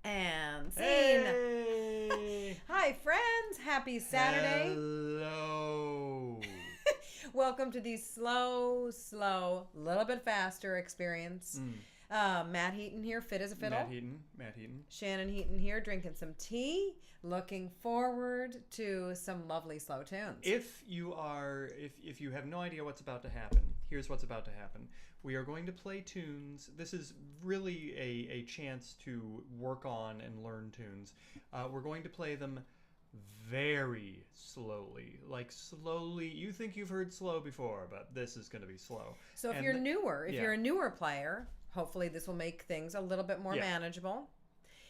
And scene. Hey! Hi, friends. Happy Saturday. Hello. Welcome to the slow, little bit faster experience. Matt Heaton here, fit as a fiddle. Matt Heaton. Shannon Heaton here, drinking some tea. Looking forward to some lovely slow tunes. If you have no idea what's about to happen, here's what's about to happen. We are going to play tunes. This is really a chance to work on and learn tunes. We're going to play them very slowly. Like slowly. You think you've heard slow before, but this is going to be slow. So if you're a newer player, hopefully this will make things a little bit more manageable.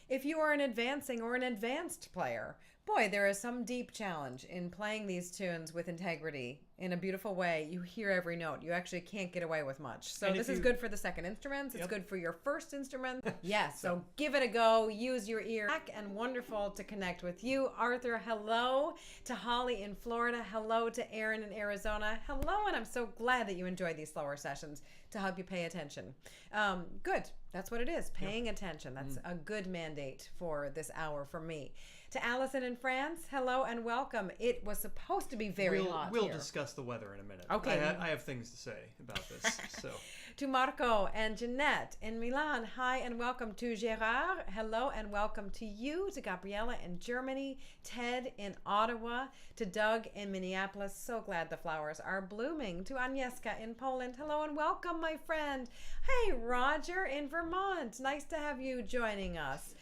If you are an advancing or an advanced player, boy, there is some deep challenge in playing these tunes with integrity in a beautiful way. You hear every note. You actually can't get away with much. So this is good for the second instruments. It's good for your first instrument. Yes, so give it a go. Use your ear. And wonderful to connect with you. Arthur, hello. To Holly in Florida. Hello to Aaron in Arizona. Hello, and I'm so glad that you enjoy these slower sessions to help you pay attention. Good. That's what it is. Paying attention. That's a good mandate for this hour for me. To Allison in France, hello and welcome. It was supposed to be very hot We'll here. discuss the weather in a minute. Okay. I have things to say about this. So. To Marco and Jeanette in Milan, hi and welcome. To Gerard, hello and welcome to you. To Gabriella in Germany, Ted in Ottawa, to Doug in Minneapolis, so glad the flowers are blooming. To Agnieszka in Poland, hello and welcome, my friend. Hey, Roger in Vermont, nice to have you joining us.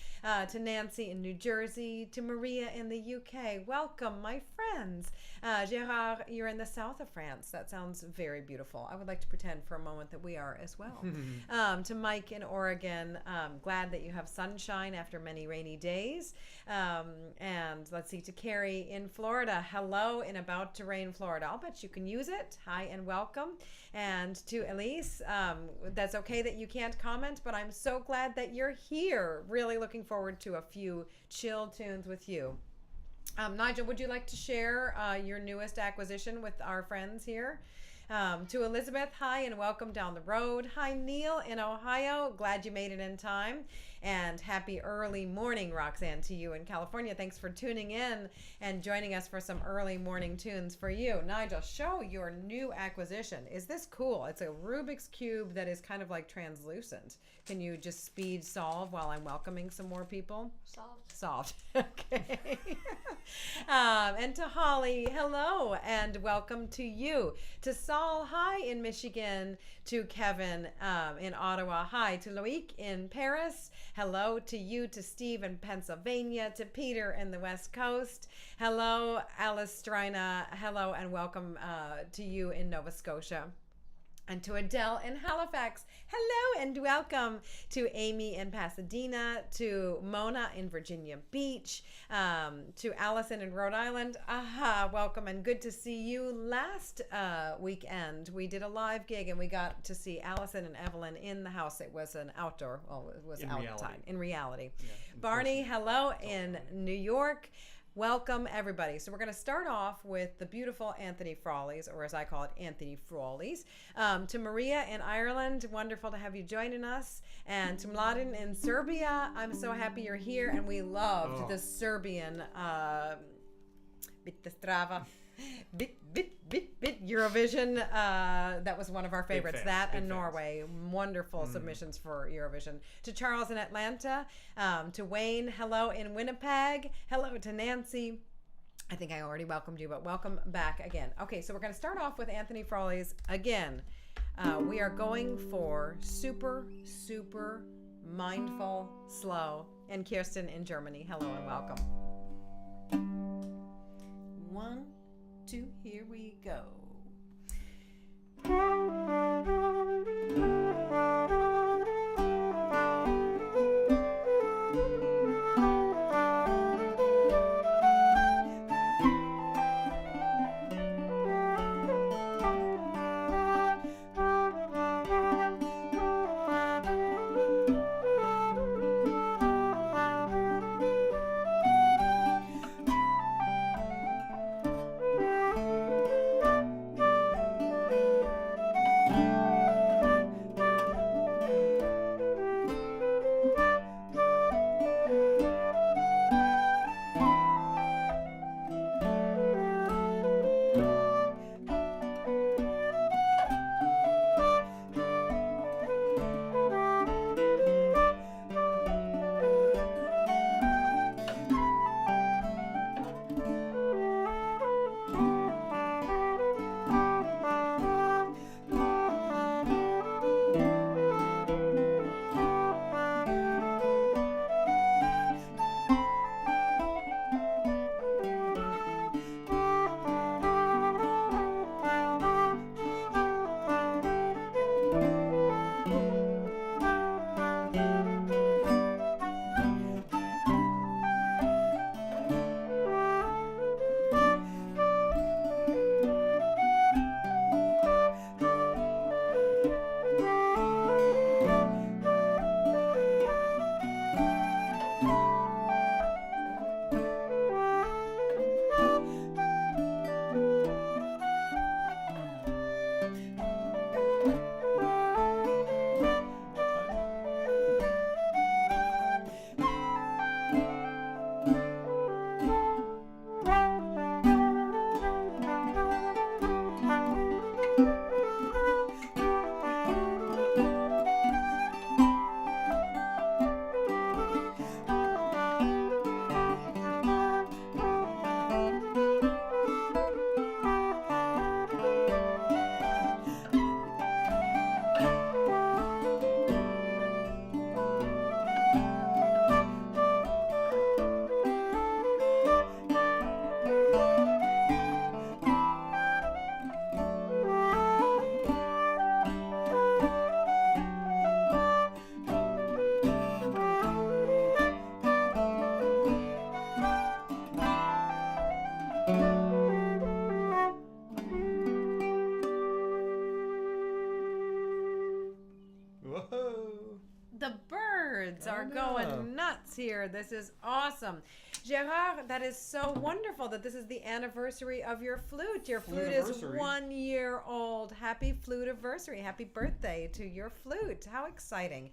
To Nancy in New Jersey, to Maria in the UK, welcome, my friends. Gerard, you're in the south of France. That sounds very beautiful. I would like to pretend for a moment that we are as well. To Mike in Oregon, glad that you have sunshine after many rainy days. And let's see, to Carrie in Florida, hello in about to rain Florida. I'll bet you can use it. Hi and welcome. And to Elise, that's okay that you can't comment, but I'm so glad that you're here. Really looking forward to a few chill tunes with you. Nigel, would you like to share your newest acquisition with our friends here? To Elizabeth, hi and welcome down the road. Hi, Neil in Ohio. Glad you made it in time. And happy early morning, Roxanne, to you in California. Thanks for tuning in and joining us for some early morning tunes for you. Nigel, show your new acquisition. Is this cool? It's a Rubik's Cube that is kind of like translucent. Can you just speed solve while I'm welcoming some more people? Solved. Okay. And to Holly, hello and welcome to you. To Saul, hi in Michigan. To Kevin in Ottawa, hi. To Loic in Paris, hello. To you, to Steve in Pennsylvania. To Peter in the West Coast, hello. Alice Strina, hello and welcome to you in Nova Scotia. And to Adele in Halifax, hello and welcome. To Amy in Pasadena, to Mona in Virginia Beach, to Allison in Rhode Island, welcome and good to see you. Last weekend, we did a live gig and we got to see Allison and Evelyn in the house. It was an outdoor, it was outside, in reality. Yeah, Barney, hello in New York. Welcome, everybody. So we're going to start off with the beautiful Anthony Frawleys, or as I call it, Anthony Frawleys. To Maria in Ireland, wonderful to have you joining us. And to Mladen in Serbia, I'm so happy you're here. And we loved the Serbian Bit Strava. Bit Eurovision. That was one of our favorites. That and Norway. Wonderful submissions for Eurovision. To Charles in Atlanta. To Wayne, hello in Winnipeg. Hello to Nancy. I think I already welcomed you, but welcome back again. Okay, so we're going to start off with Anthony Frawley's again. We are going for super, super mindful, slow. And Kirsten in Germany, hello and welcome. 1, 2, here we go. are going nuts here. This is awesome. Gerard, that is so wonderful that this is the anniversary of your flute. Your flute is 1 year old. Happy flute-iversary. Happy birthday to your flute. How exciting.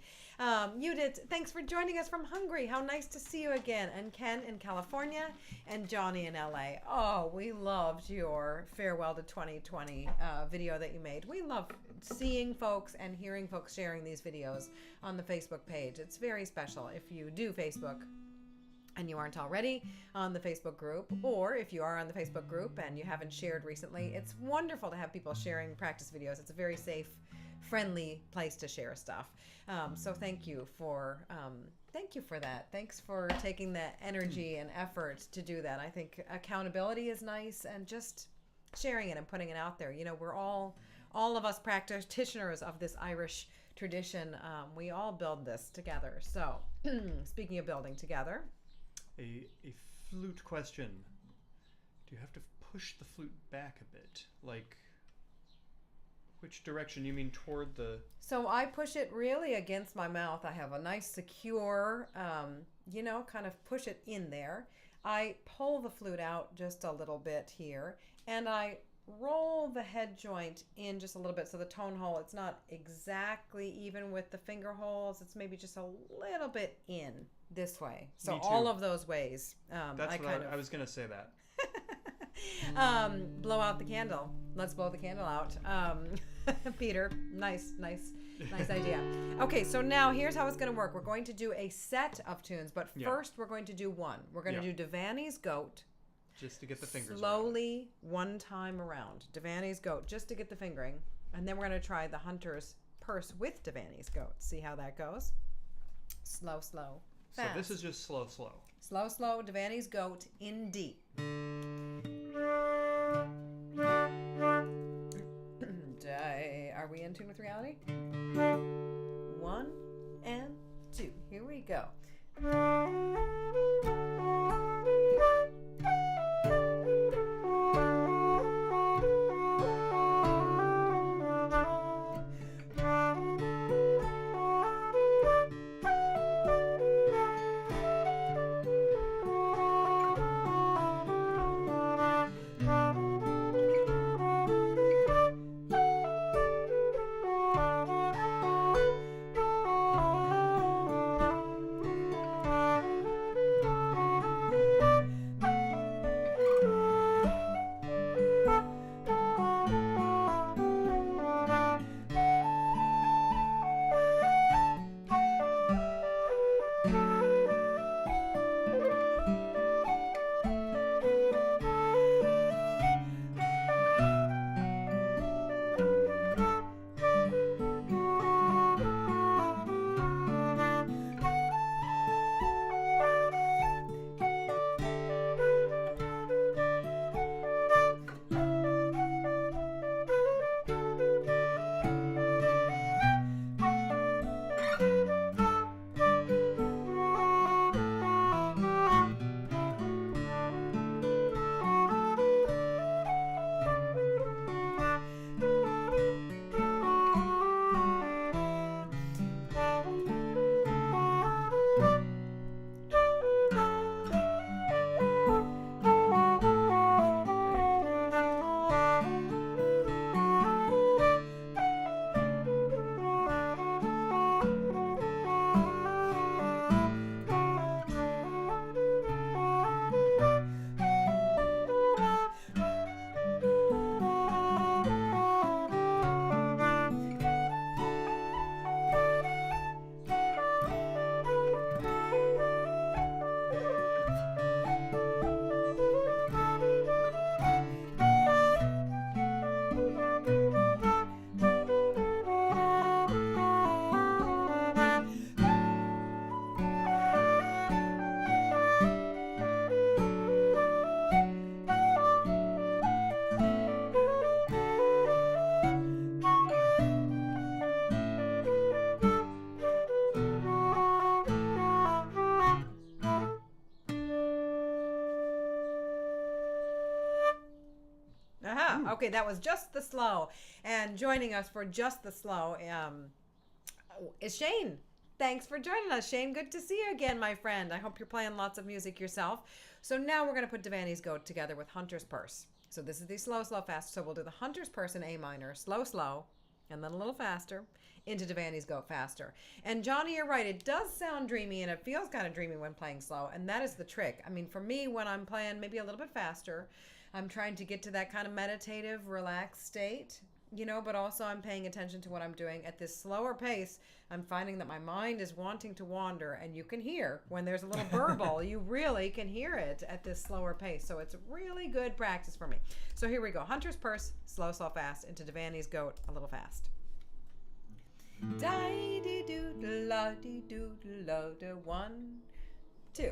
Judith, thanks for joining us from Hungary. How nice to see you again. And Ken in California and Johnny in LA. Oh, we loved your farewell to 2020 video that you made. We love seeing folks and hearing folks sharing these videos on the Facebook page. It's very special if you do Facebook and you aren't already on the Facebook group, or if you are on the Facebook group and you haven't shared recently, it's wonderful to have people sharing practice videos. It's a very safe, friendly place to share stuff. So thank you for that. Thanks for taking the energy and effort to do that. I think accountability is nice, and just sharing it and putting it out there. You know, we're all of us practitioners of this Irish tradition. We all build this together. So speaking of building together, a flute question. Do you have to push the flute back a bit? Like, which direction? You mean toward the... So I push it really against my mouth. I have a nice secure, kind of push it in there. I pull the flute out just a little bit here, and I roll the head joint in just a little bit. So the tone hole, it's not exactly even with the finger holes. It's maybe just a little bit in this way. So all of those ways. I was going to say that. Blow out the candle. Let's blow the candle out. Peter, nice idea. Okay, so now here's how it's going to work. We're going to do a set of tunes, but first we're going to do one. We're going to do Devanney's Goat. Just to get the fingers slowly around. One time around. Devanney's Goat, just to get the fingering. And then we're going to try the Hunter's Purse with Devanney's Goat. See how that goes. Slow, slow, fast. So this is just slow, slow. Slow, slow, Devanney's Goat in D. Are we in tune with reality? 1 and 2. Here we go. Okay, that was Just the Slow. And joining us for Just the Slow is Shane. Thanks for joining us, Shane. Good to see you again, my friend. I hope you're playing lots of music yourself. So now we're going to put Devanney's Goat together with Hunter's Purse. So this is the slow, slow, fast. So we'll do the Hunter's Purse in A minor, slow, slow, and then a little faster into Devanney's Goat faster. And Johnny, you're right. It does sound dreamy, and it feels kind of dreamy when playing slow, and that is the trick. I mean, for me, when I'm playing maybe a little bit faster, I'm trying to get to that kind of meditative, relaxed state, you know, but also I'm paying attention to what I'm doing. At this slower pace, I'm finding that my mind is wanting to wander, and you can hear when there's a little burble, you really can hear it at this slower pace. So it's really good practice for me. So here we go. Hunter's Purse, slow, slow, fast, into Devanney's Goat, a little fast. Die-dee-doo-da-la-dee-doo-da-la-da. 1, 2.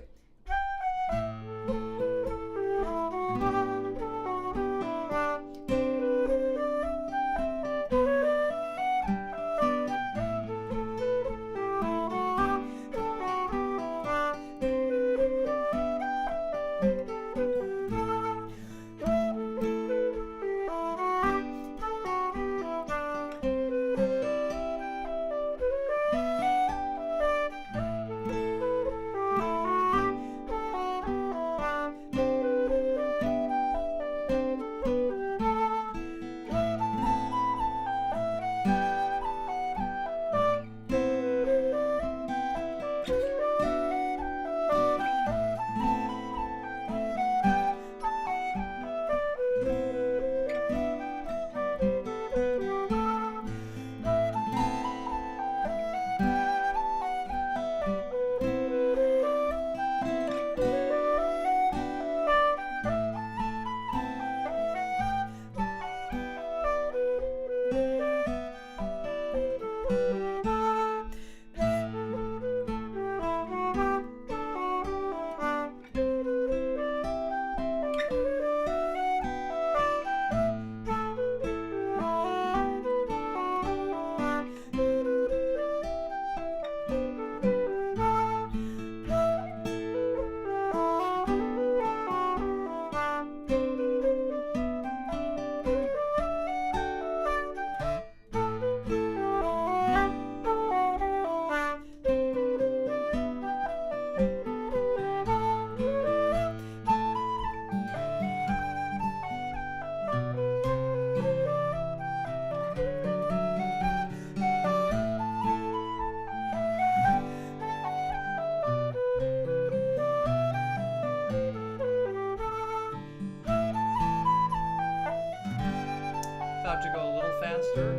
About to go a little faster.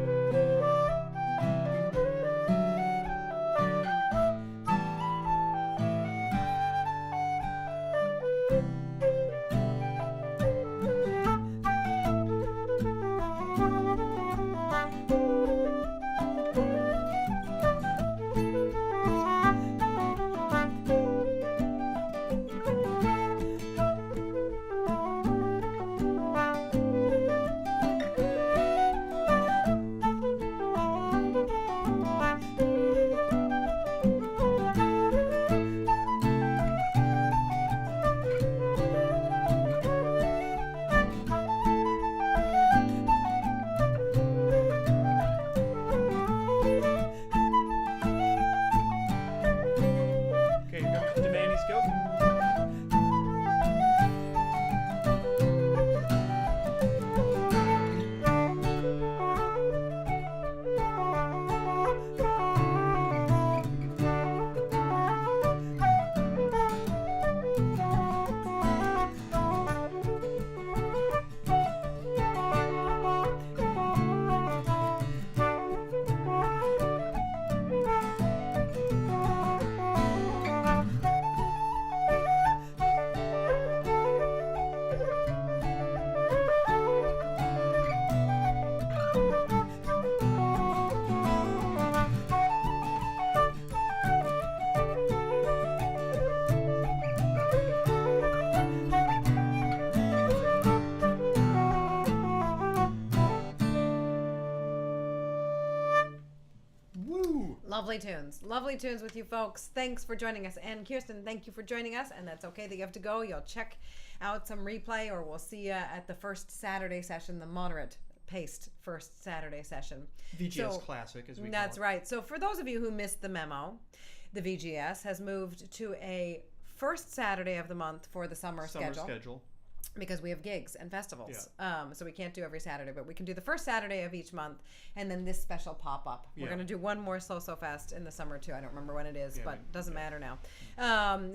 Lovely tunes with you folks. Thanks for joining us. And Kirsten, thank you for joining us. And that's okay that you have to go. You'll check out some replay, or we'll see you at the first Saturday session, the moderate paced first Saturday session. VGS Classic, as we call it. That's right. So for those of you who missed the memo, the VGS has moved to a first Saturday of the month for the summer schedule. Because we have gigs and festivals. So we can't do every Saturday, but we can do the first Saturday of each month, and then this special pop-up. We're going to do one more SlowSlowFast in the summer, too. I don't remember when it is, but it doesn't matter now.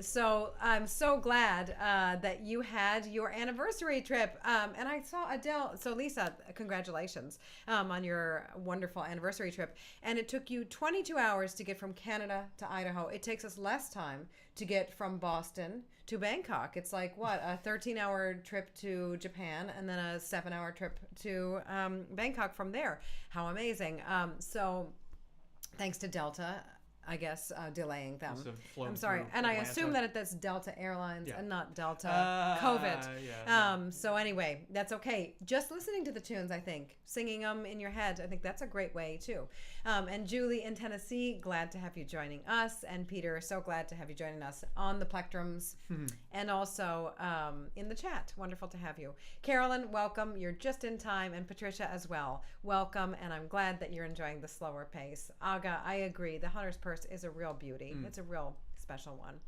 So I'm so glad that you had your anniversary trip. And I saw Adele. So, Lisa, congratulations on your wonderful anniversary trip. And it took you 22 hours to get from Canada to Idaho. It takes us less time to get from Boston to Bangkok. It's like, what, a 13-hour trip to Japan and then a 7-hour trip to Bangkok from there. How amazing. So thanks to Delta, I guess, delaying them. I'm sorry. And I assume that that's Delta Airlines and not Delta COVID. So anyway, that's okay. Just listening to the tunes, I think, singing them in your head, I think that's a great way too. And Julie in Tennessee, glad to have you joining us. And Peter, so glad to have you joining us on the plectrums and also in the chat. Wonderful to have you. Carolyn, welcome. You're just in time. And Patricia as well. Welcome. And I'm glad that you're enjoying the slower pace. Aga, I agree. The Hunter's Purse is a real beauty. It's a real special one.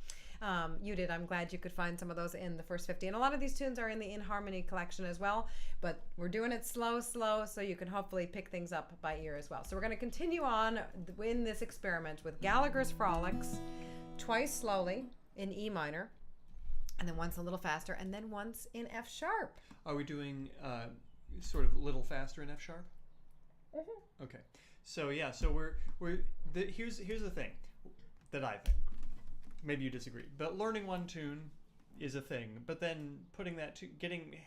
You did. I'm glad you could find some of those in the first 50. And a lot of these tunes are in the In Harmony collection as well. But we're doing it slow, so you can hopefully pick things up by ear as well. So we're going to continue on in this experiment with Gallagher's Frolics, twice slowly in E minor, and then once a little faster, and then once in F sharp. Are we doing sort of little faster in F sharp? Mm-hmm. Okay. So yeah, so here's the thing that I think. Maybe you disagree, but learning one tune is a thing. But then putting that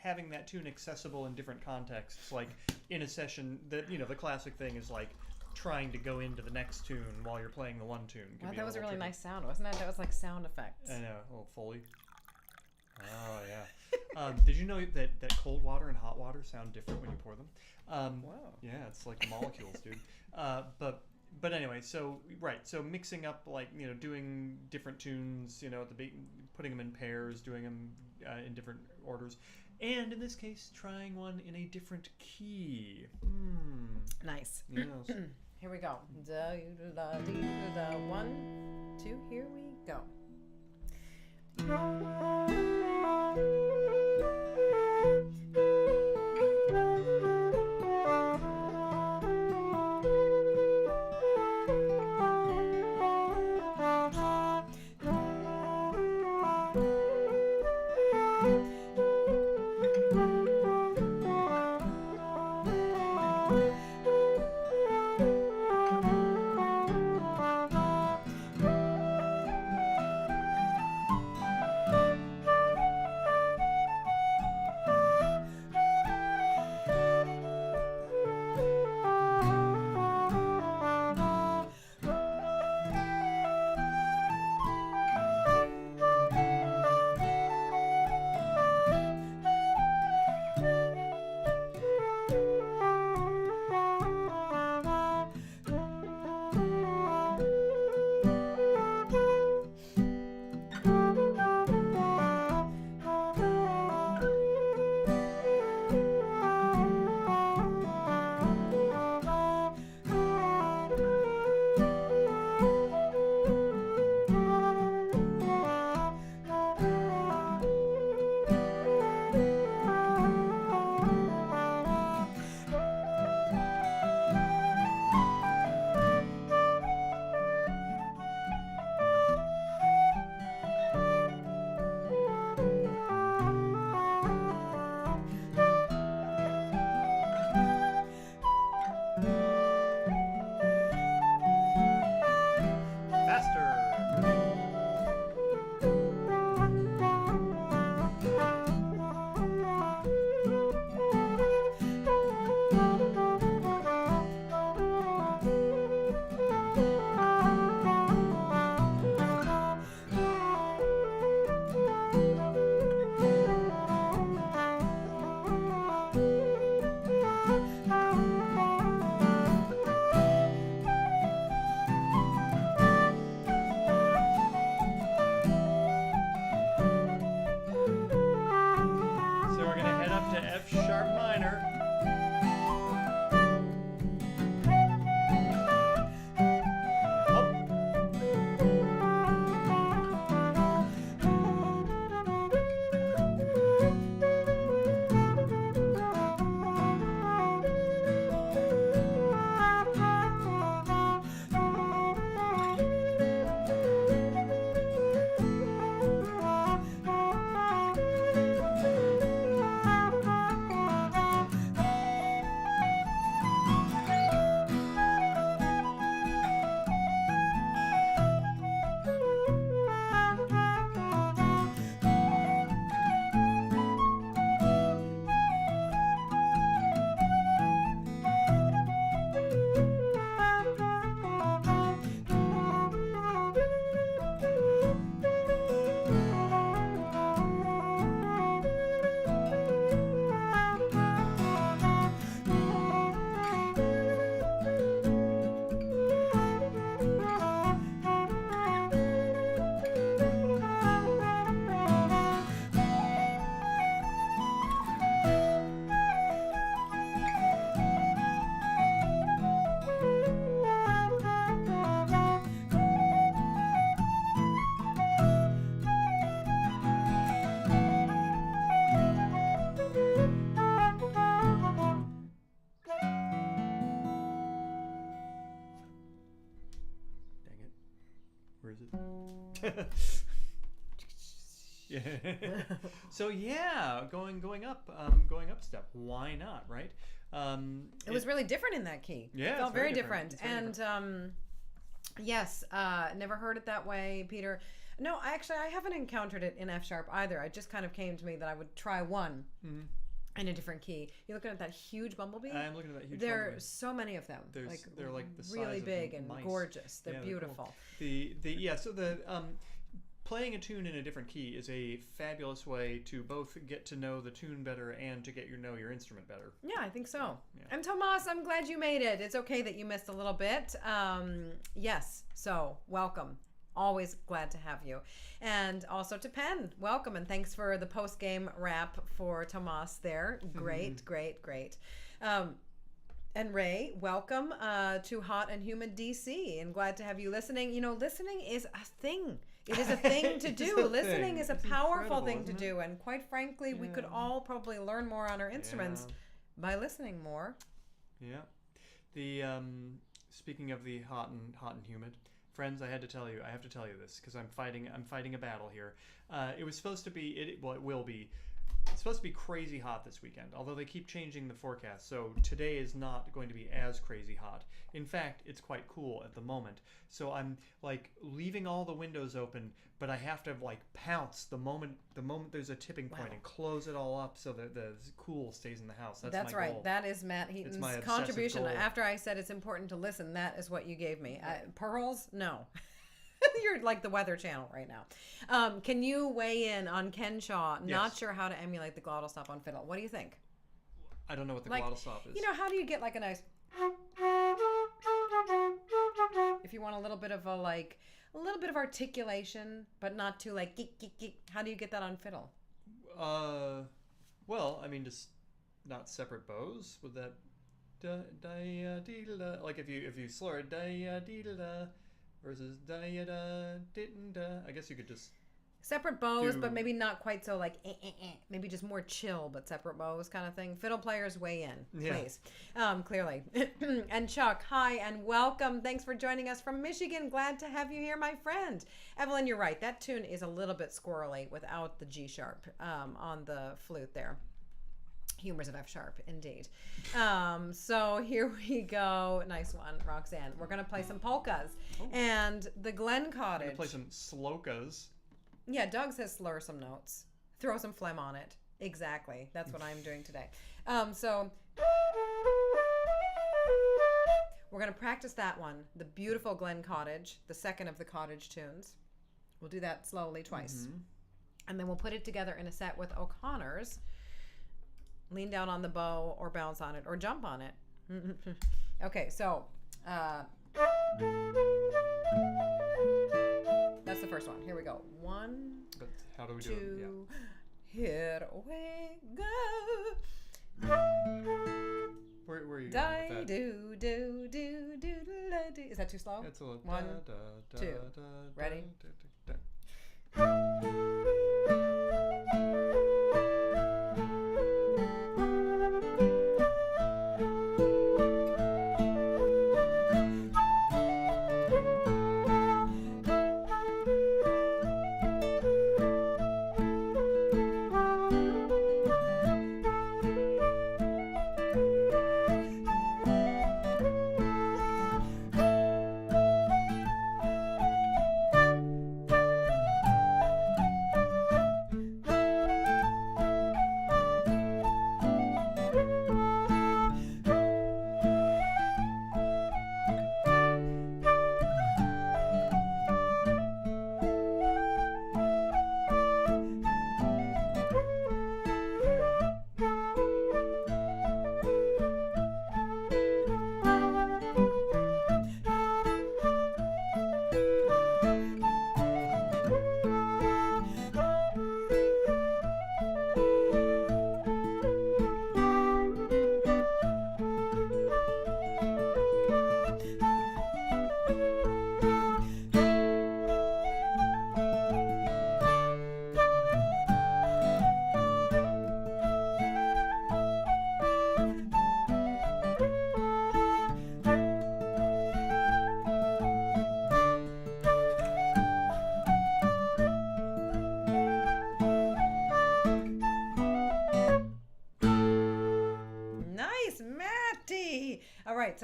having that tune accessible in different contexts, like in a session, that the classic thing is like trying to go into the next tune while you're playing the one tune. Wow, that was a really nice sound, wasn't it? That was like sound effects. I know, a little Foley. Oh yeah. Did you know that cold water and hot water sound different when you pour them? Wow. Yeah, it's like the molecules, dude. But anyway, so mixing up, like, doing different tunes, at the putting them in pairs, doing them in different orders, and in this case, trying one in a different key. Nice. Yes. Here we go. Da, da, dee, da, da. 1, 2. Here we go. Yeah. So yeah, going up a step. Why not, right? It was really different in that key. Yeah, it felt it's very very different. different. It's very Yes, never heard it that way, Peter. No, actually, I haven't encountered it in F sharp either. It just kind of came to me that I would try one in a different key. You're looking at that huge bumblebee? I'm looking at that huge There are bumblebee. so many of them. They're like the size really of big and mice. gorgeous. They're Yeah, beautiful. Cool. So the playing a tune in a different key is a fabulous way to both get to know the tune better and to get know your instrument better. Yeah, I think so. Yeah. And Tomas, I'm glad you made it. It's okay that you missed a little bit. Yes, so welcome. Always glad to have you. And also to Penn, welcome. And thanks for the post-game wrap for Tomas there. Great, great. And Ray, welcome to Hot and Humid DC. And glad to have you listening. You know, listening is a thing. It is a thing to do. Listening is a powerful thing to do. And quite frankly, we could all probably learn more on our instruments by listening more. Yeah. The speaking of the hot and humid, friends, I have to tell you this because I'm fighting a battle here. It was supposed to be it will be. It's supposed to be crazy hot this weekend, although they keep changing the forecast. So today is not going to be as crazy hot. In fact, it's quite cool at the moment. So I'm like leaving all the windows open, but I have to like pounce the moment there's a tipping point and close it all up so that the cool stays in the house. That's my right. goal. That is Matt Heaton's contribution. Goal. After I said it's important to listen, that is what you gave me. Pearls? No. You're like the Weather Channel right now. Can you weigh in on Ken Shaw? Yes. Not sure how to emulate the glottal stop on fiddle. What do you think? I don't know what the glottal stop is. You know, how do you get like a nice... If you want a little bit of articulation, but not too like geek, geek, geek. How do you get that on fiddle? Well, I mean, just not separate bows. Would that like if you slur it versus I guess you could just separate bows, but maybe not quite so like maybe just more chill, but separate bows kind of thing. Fiddle players, weigh in, please. Clearly. And Chuck, hi and welcome. Thanks for joining us from Michigan. Glad to have you here, my friend. Evelyn, you're right. That tune is a little bit squirrely without the G sharp on the flute there. Humours of F sharp, indeed. So here we go. Nice one, Roxanne. We're going to play some polkas. And the Glen Cottage. We're going to play some slokas. Yeah, Doug says slur some notes. Throw some phlegm on it. Exactly. That's what I'm doing today. So we're going to practice that one. The beautiful Glen Cottage, the second of the Cottage tunes. We'll do that slowly twice. And then we'll put it together in a set with O'Connor's. Lean down on the bow or bounce on it or jump on it. Okay, so that's the first one. Here we go. 1, but how do we 2, do it? Here we go. Where are you going with that? Do. Is that too slow? It's a little 1, 2. Ready?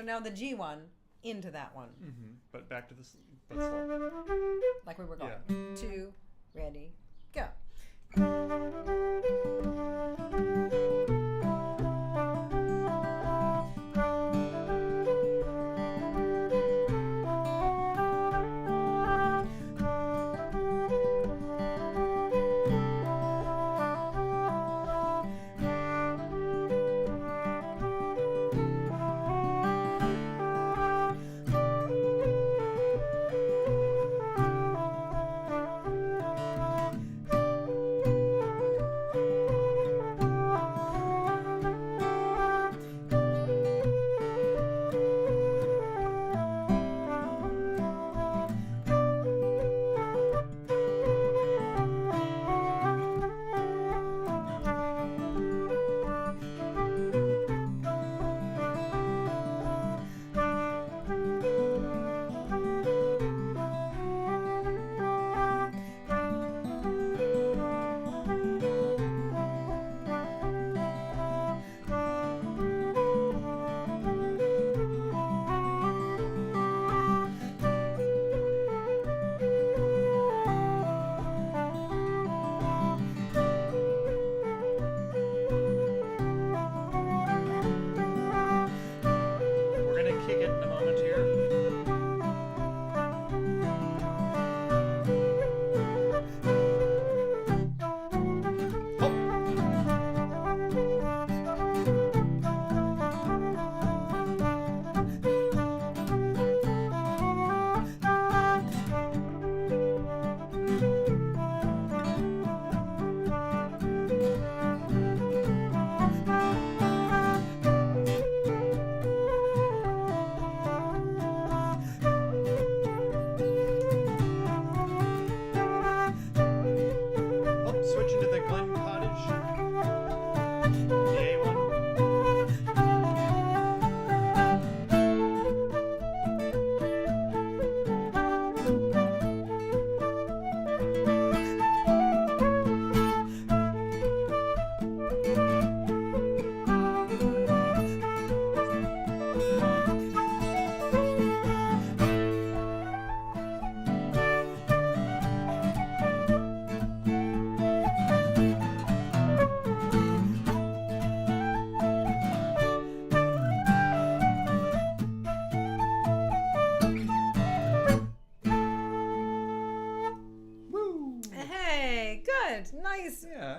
So now the G one into that one. But back to this. But slow. Like we were going. Yeah. 2, ready, go.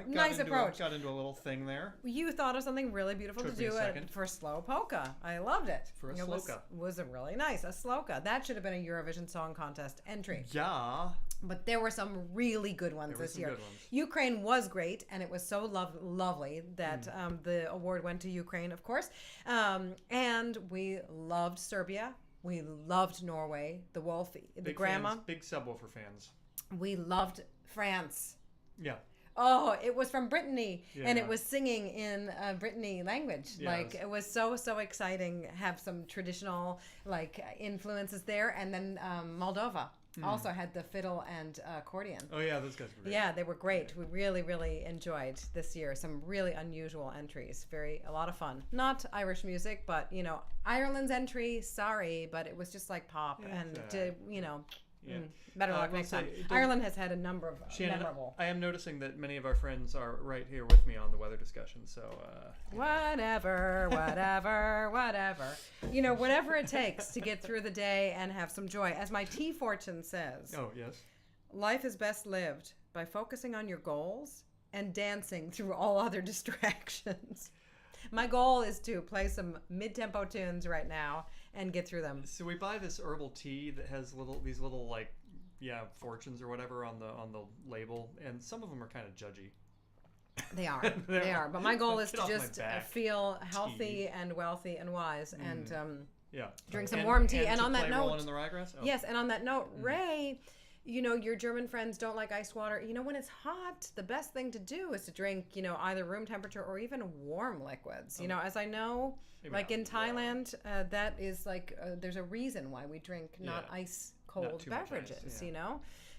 Nice approach. Got into a little thing there. You thought of something really beautiful to do for slow polka. I loved it. For a slowka. Was a really nice. A slowka. That should have been a Eurovision Song Contest entry. Yeah. But there were some really good ones this year. Ukraine was great, and it was so lovely that the award went to Ukraine, of course. And we loved Serbia. We loved Norway, the Wolfie, the grandma. Fans, big subwoofer fans. We loved France. Yeah. Oh, it was from Brittany, and it was singing in Brittany language. Yes. Like, it was so exciting. Have some traditional, like, influences there. And then Moldova also had the fiddle and accordion. Oh, yeah, those guys were great. Yeah, they were great. We really enjoyed this year. Some really unusual entries. A lot of fun. Not Irish music, but, Ireland's entry, sorry, but it was just like pop. Yeah, and, Yeah. Better luck next time. Ireland has had a number of memorable. I am noticing that many of our friends are right here with me on the weather discussion. So whatever. Whatever it takes to get through the day and have some joy. As my tea fortune says. Oh, yes. Life is best lived by focusing on your goals and dancing through all other distractions. My goal is to play some mid-tempo tunes right now and get through them. So we buy this herbal tea that has these little fortunes or whatever on the label, and some of them are kind of judgy. They are. They are. But my goal is to just feel healthy and wealthy and wise and drink some warm tea. And on that note, Rollin in the Ryegrass? Oh. Yes, and on that note, Ray, your German friends don't like ice water. When it's hot, the best thing to do is to drink, either room temperature or even warm liquids. As I know, like in Thailand, that is like, there's a reason why we drink not ice cold beverages,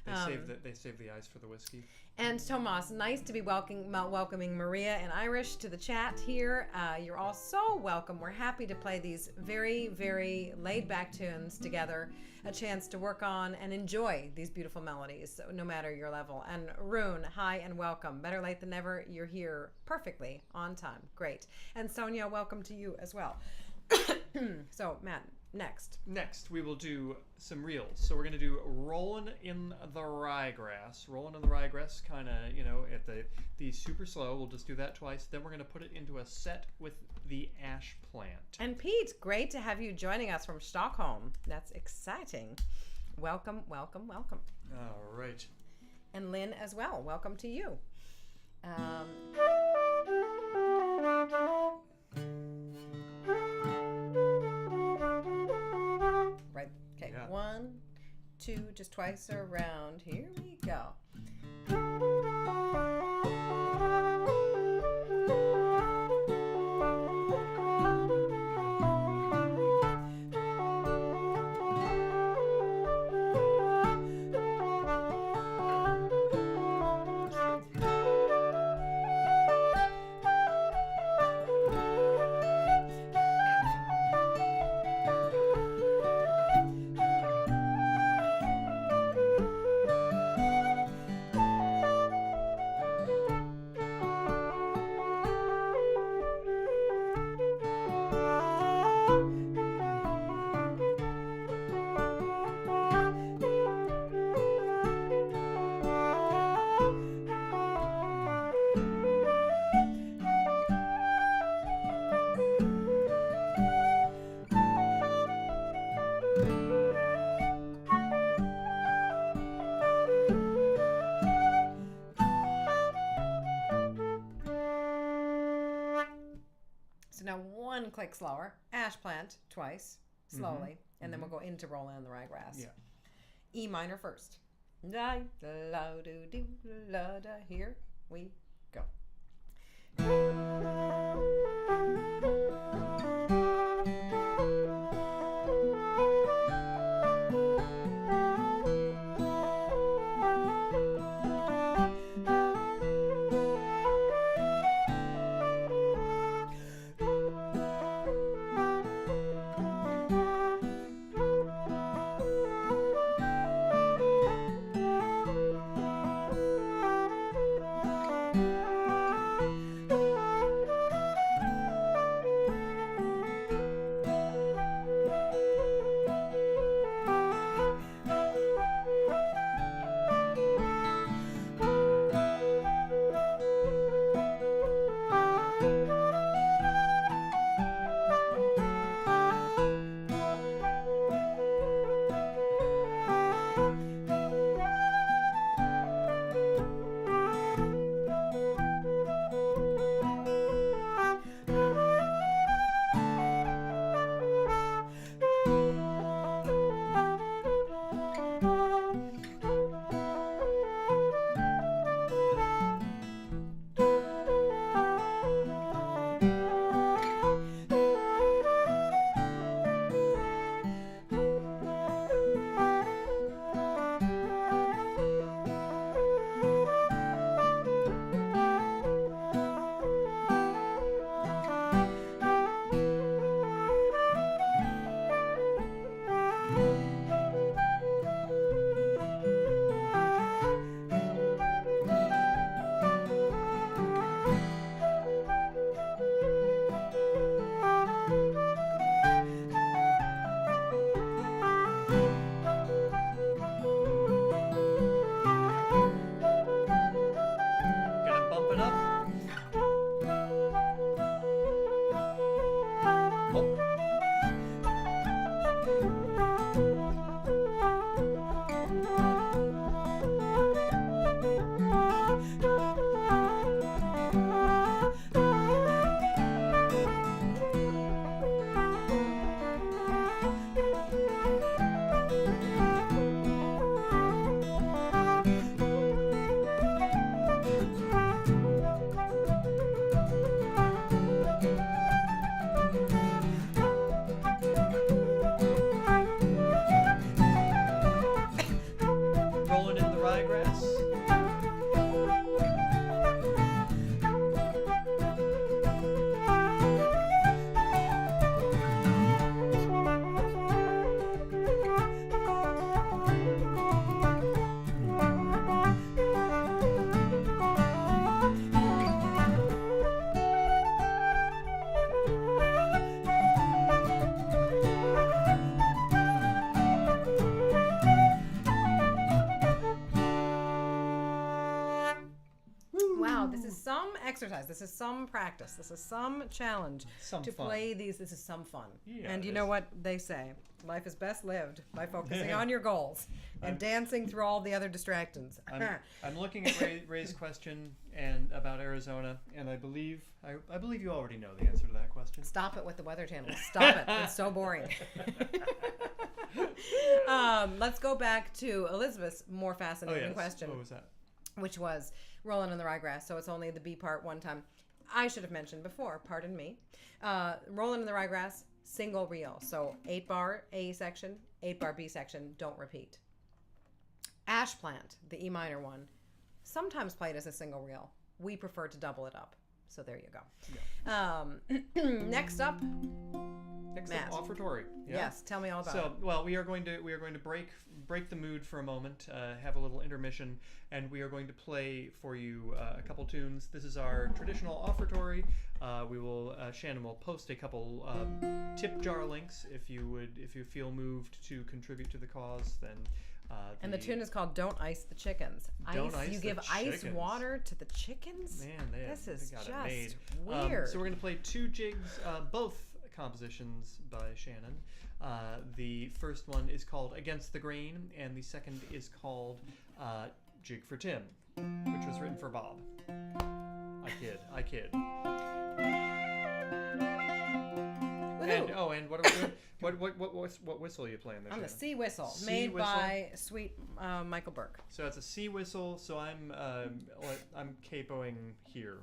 They save the ice for the whiskey. And Tomas, nice to be welcoming Maria and Irish to the chat here. You're all so welcome. We're happy to play these very, very laid-back tunes together, a chance to work on and enjoy these beautiful melodies, no matter your level. And Rune, hi and welcome. Better late than never. You're here perfectly on time. Great. And Sonia, welcome to you as well. So, Matt, next we will do some reels. So we're going to do Rollin' in the Ryegrass. Rollin' in the Ryegrass, kind of, at the super slow. We'll just do that twice. Then we're going to put it into a set with the Ashplant. And Pete, great to have you joining us from Stockholm. That's exciting. Welcome, welcome, welcome. All right. And Lynn as well. Welcome to you. Right. Okay. Yeah. 1, 2, just twice around. Here we go. Now 1 click slower, Ashplant twice, slowly, and then we'll go into Rollin' in the Ryegrass. Yeah. E minor first. Da la do do la da. Here we go. exercise. This is some practice. This is some challenge Some to fun. play these. This is some fun. Yeah, and you it know is. what they say? Life is best lived by focusing on your goals and dancing through all the other distractions. I'm looking at Ray's question and about Arizona, and I believe you already know the answer to that question. Stop it with the Weather Channel. Stop it. It's so boring. Let's go back to Elizabeth's more fascinating question. What was that? Which was Rollin and the Ryegrass. So it's only the B part one time. I should have mentioned before, pardon me. Rollin and the Ryegrass, single reel. So 8-bar A section, 8-bar B section, don't repeat. Ashplant, the E minor one, sometimes played as a single reel. We prefer to double it up. So there you go. Yeah. Next up, Matt. Offertory. Yeah? Yes, tell me all about it. So, well, we are going to break the mood for a moment, have a little intermission, and we are going to play for you a couple tunes. This is our traditional offertory. Shannon will post a couple tip jar links if you feel moved to contribute to the cause. Then. And the tune is called "Don't Ice the Chickens." You give ice water to the chickens? Man, this is got just it made. weird. So we're going to play 2 jigs, both compositions by Shannon. The first one is called "Against the Grain," and the second is called "Jig for Tim," which was written for Bob. I kid. And what are we doing? What whistle are you playing there? On the Shannon? sea whistle, Sea made whistle? by sweet Michael Burke. So it's a sea whistle. So I'm capoing here.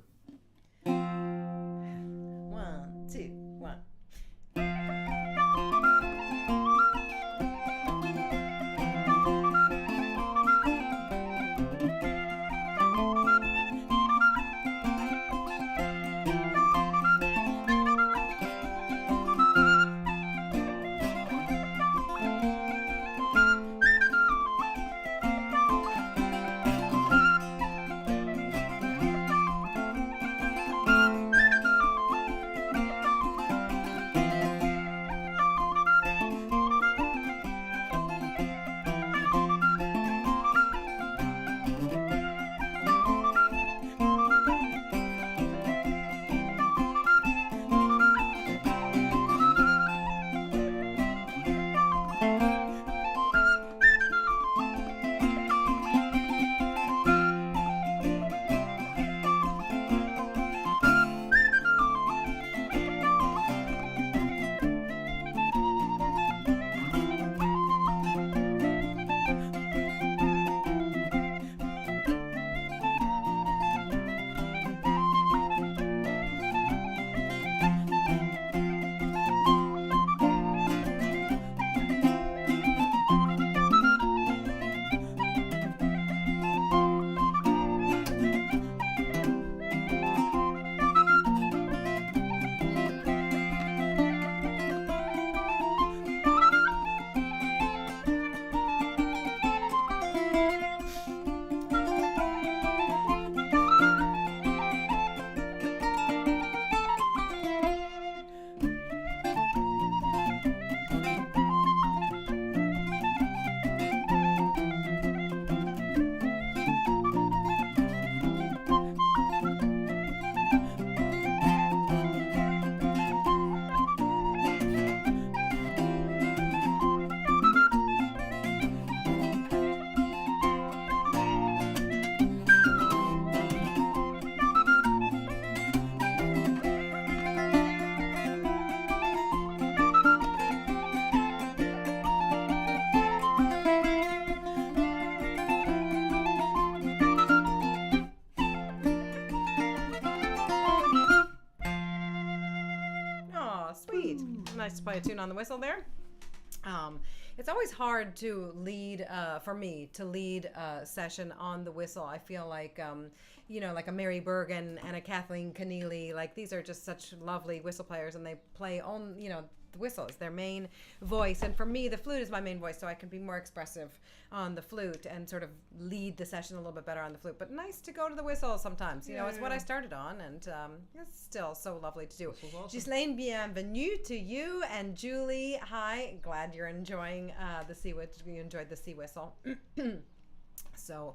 1, 2, 1. Nice to play a tune on the whistle there. It's always hard to lead, for me, to lead a session on the whistle. I feel like, like a Mary Bergen and a Kathleen Keneally, like these are just such lovely whistle players, and they play on, the whistle is their main voice. And for me, the flute is my main voice, so I can be more expressive on the flute and sort of lead the session a little bit better on the flute. But nice to go to the whistle sometimes. It's what I started on, and it's still so lovely to do. Awesome. Ghislaine, bienvenue to you, and Julie, hi. Glad you're enjoying the sea whistle. You enjoyed the sea whistle. So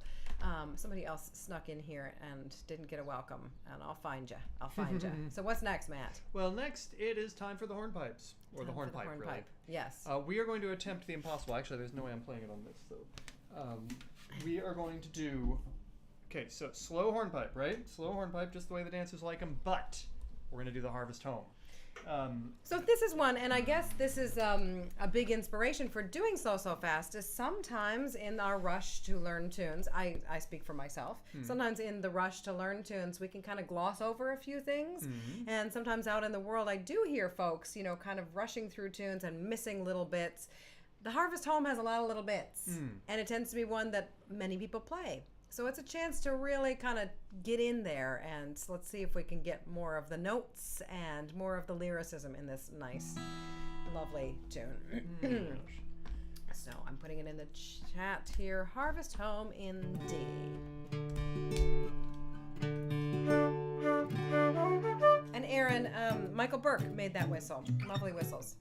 Somebody else snuck in here and didn't get a welcome, and I'll find you. I'll find you. So what's next, Matt? Well, next it is time for the hornpipes, or the hornpipe, really. Yes. We are going to attempt the impossible. Actually, there's no way I'm playing it on this, so we are going to do. Okay, so slow hornpipe, right? Slow hornpipe, just the way the dancers like them. But we're going to do the harvest home. So this is one, and I guess this is a big inspiration for doing SlowSlowFast, is sometimes in our rush to learn tunes, I speak for myself, sometimes in the rush to learn tunes, we can kind of gloss over a few things, and sometimes out in the world, I do hear folks, you know, kind of rushing through tunes and missing little bits. The Harvest Home has a lot of little bits, and it tends to be one that many people play. So it's a chance to really kind of get in there, and let's see if we can get more of the notes and more of the lyricism in this nice, lovely tune. So I'm putting it in the chat here. Harvest Home in D. And Aaron, Michael Burke made that whistle. Lovely whistles.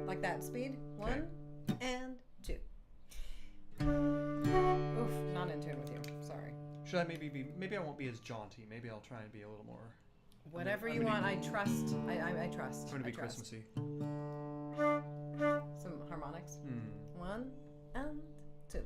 Like that speed. 1 and 2. Oof, not in tune with you. Sorry. Should I maybe I won't be as jaunty. Maybe I'll try and be a little more. Whatever you want, I trust. I trust. I'm going to be trust. Christmassy. Some harmonics. 1 and 2.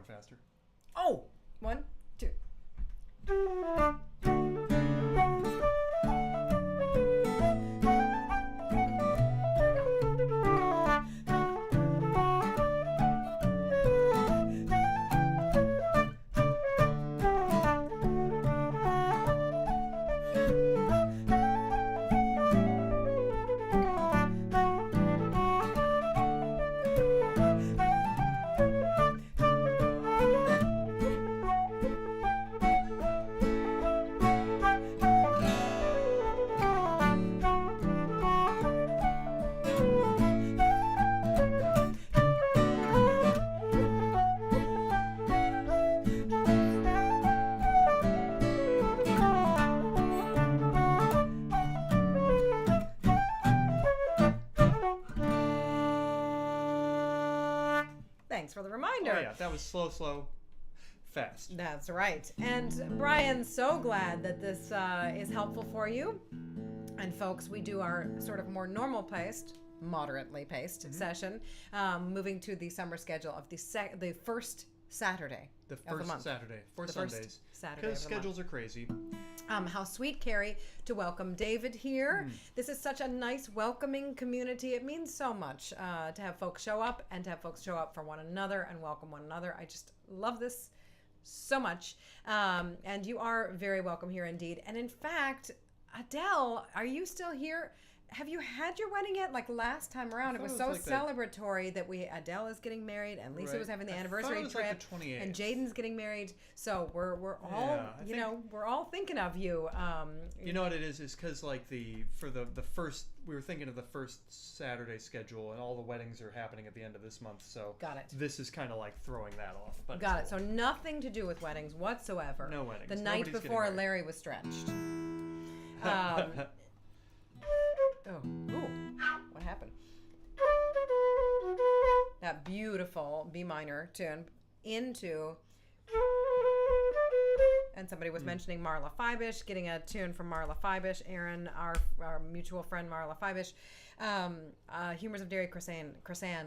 faster. Oh, 1, 2. reminder. Oh, yeah, that was slow, fast. That's right. And Brian, so glad that this is helpful for you. And folks, we do our sort of more normal paced, moderately paced session, moving to the summer schedule of the first Saturday of the month. Saturday, for the Sundays. First Saturday Because of the month. schedules are crazy. How sweet, Carrie, to welcome David here. This is such a nice, welcoming community. It means so much to have folks show up and to have folks show up for one another and welcome one another. I just love this so much. And you are very welcome here indeed. And in fact, Adele, are you still here? Have you had your wedding yet? Like last time around, it was so like celebratory that Adele is getting married, and Lisa was having the anniversary trip, like the 28th. And Jaden's getting married. So we're all we're all thinking of you. You know what it is because like the first, we were thinking of the first Saturday schedule, and all the weddings are happening at the end of this month. So got it. This is kind of like throwing that off. But got it. So nothing to do with weddings whatsoever. No weddings. The night before Larry was stretched. What happened? That beautiful B minor tune into, and somebody was mentioning Marla Fibish, getting a tune from Marla Fibish. Aaron, our mutual friend Marla Fibish. Humours of Derrycrossane,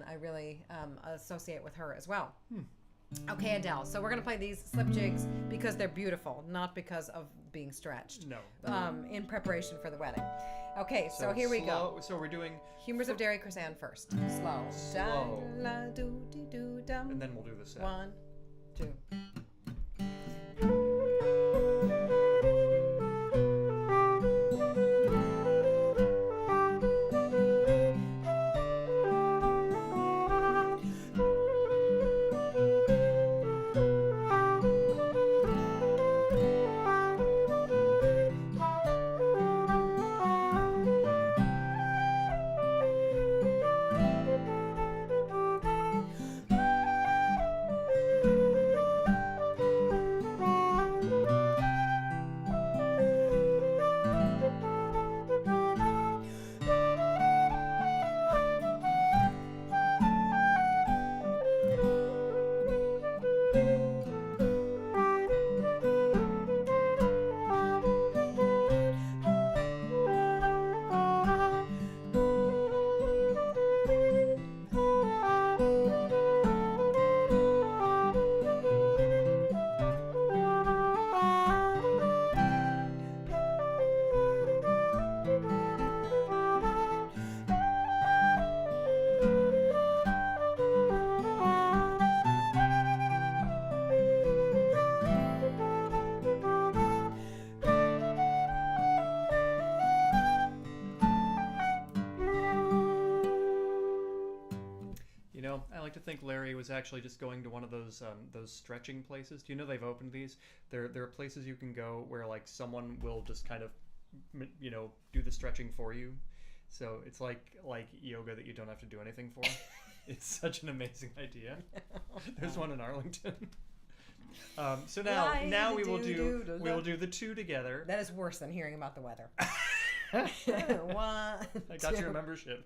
I really associate with her as well. Okay, Adele. So we're going to play these slip jigs because they're beautiful, not because of being stretched. No. In preparation for the wedding. Okay, so here we go. So we're doing Humours of Derrycrossane first. Slow. And then we'll do the set. 1, 2. To think Larry was actually just going to one of those stretching places. Do you know they've opened these? There are places you can go where like someone will just kind of do the stretching for you. So it's like yoga that you don't have to do anything for. It's such an amazing idea. There's one in Arlington. So now we will do the two together. That is worse than hearing about the weather. One. I got your membership.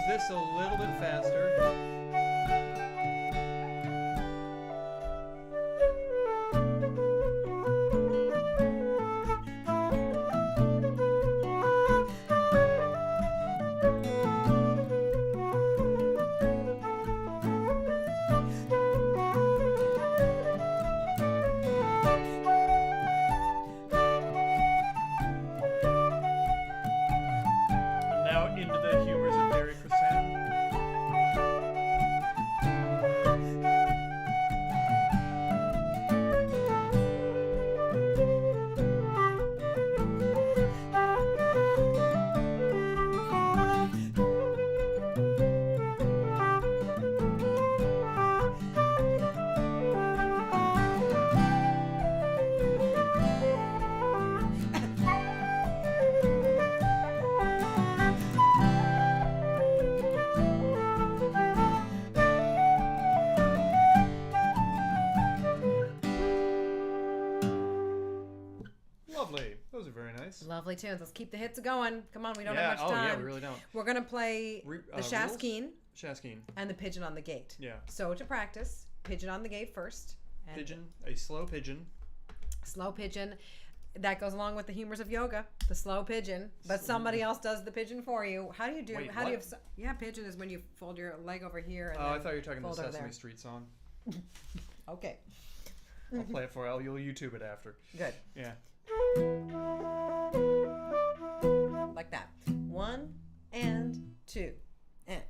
This a little bit faster. into the Humours of Derrycrossane. Lovely. Those are very nice. Lovely tunes. Let's keep the hits going. Come on, we don't have much Oh, time. yeah, we really don't. We're going to play the Shaskeen Shaskeen. and the Pigeon on the Gate. Yeah. So to practice, Pigeon on the Gate first. And Pigeon, a slow pigeon. slow pigeon. That goes along with the Humours of Yoga, the slow pigeon. But somebody else does the pigeon for you. How do you do? Wait, how do what? you? Yeah, pigeon is when you fold your leg over here. And Oh, I then thought you were talking the fold over Sesame there. Street song. Okay, I'll play it for you. You'll YouTube it after. good. Yeah. Like that. 1 and 2 and.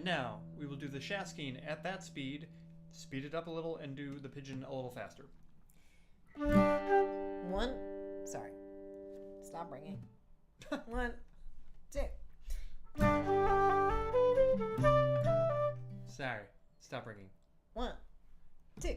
Now, we will do the Shaskeen at that speed, speed it up a little, and do the pigeon a little faster. 1. Sorry. Stop ringing. 1, 2. Sorry. Stop ringing. 1, 2.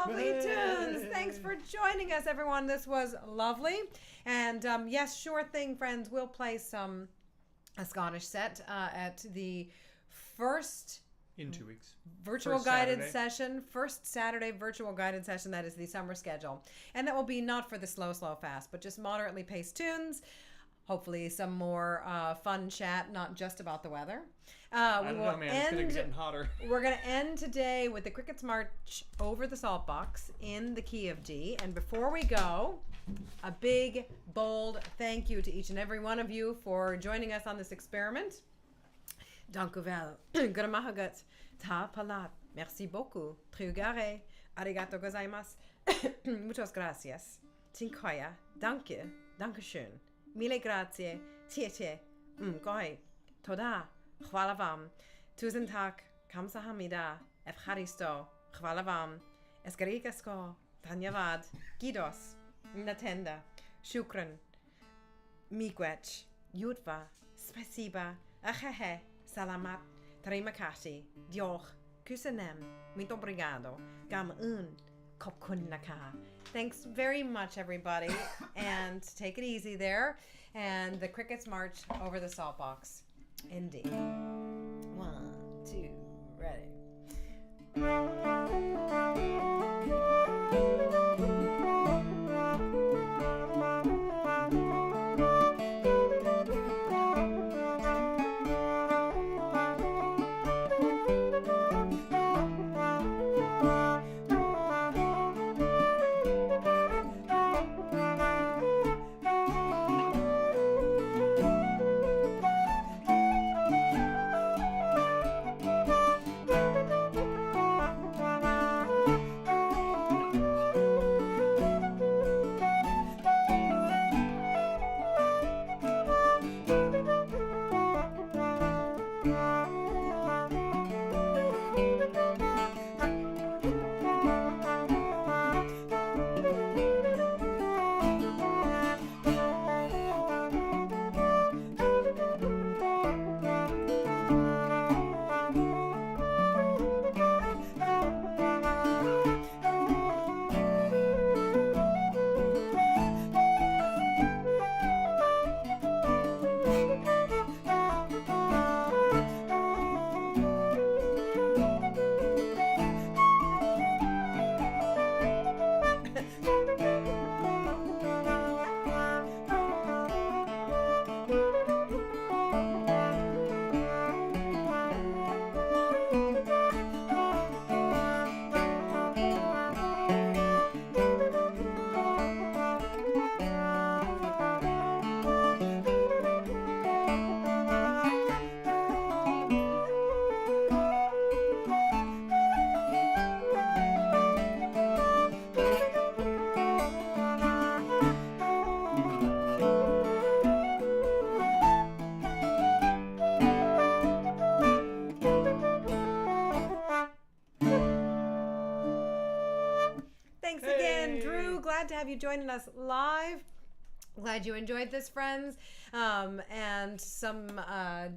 lovely tunes. Thanks for joining us, everyone. This was lovely. And yes, sure thing, friends. We'll play a Scottish set at the first in 2 weeks. Virtual guided session. First Saturday virtual guided session. That is the summer schedule. And that will be not for the slow fast, but just moderately paced tunes. Hopefully some more fun chat, not just about the weather. I don't know, man. It's going to be getting hotter. We're going to end today with the Crickets March over the salt box in the key of D. And before we go, a big, bold thank you to each and every one of you for joining us on this experiment. Dank u wel. Gramahagat. Ta palat. Merci beaucoup. Triugare. Arigato gozaimasu. Muchas gracias. Tinkoya. Danke. Dankeschön. Mille grazie. Tiete. Goi. Toda. Chwala vam. Tusen tak. Kamsahamnida. Evcharisto. Chwala vam. Esgarigasko. Dhanyavad. Gidos. Natenda. Shukran. Miigwech. Yudva. Spasiba. Achehe. Salamat. Terima kasih. Diolch. Kusanem. Muito obrigado. Gam Kopkun naka. Thanks very much, everybody. And take it easy there. And the Crickets March over the salt box. Indeed. 1, 2, ready. Glad to have you joining us live. Glad you enjoyed this, friends. And some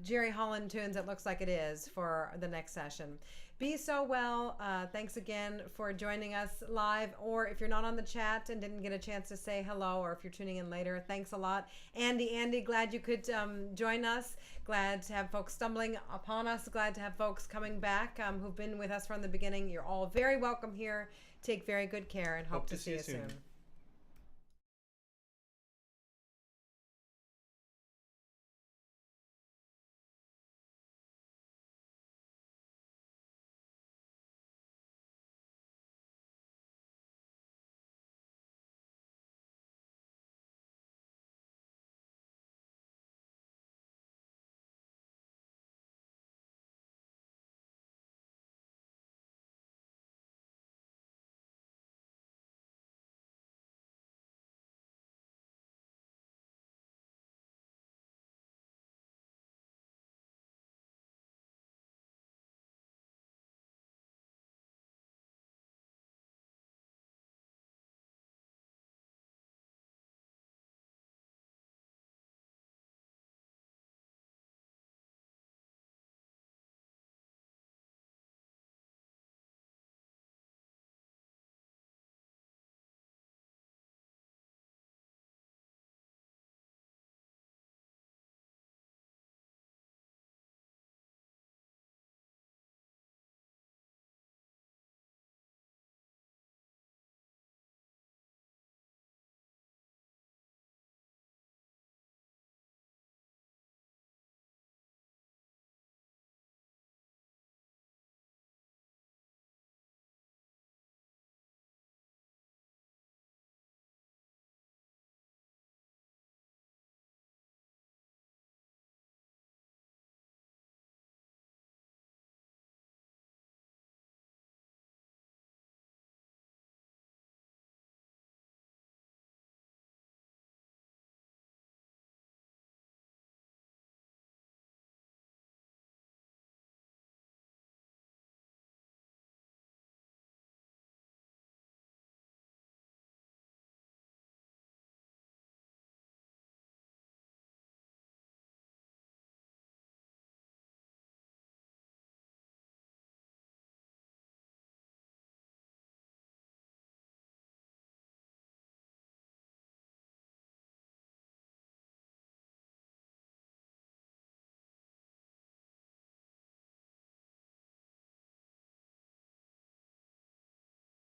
Jerry Holland tunes, it looks like it is, for the next session. Be so well. Thanks again for joining us live. Or if you're not on the chat and didn't get a chance to say hello, or if you're tuning in later, thanks a lot. Andy, glad you could join us. Glad to have folks stumbling upon us. Glad to have folks coming back who've been with us from the beginning. You're all very welcome here. Take very good care and hope to see you soon.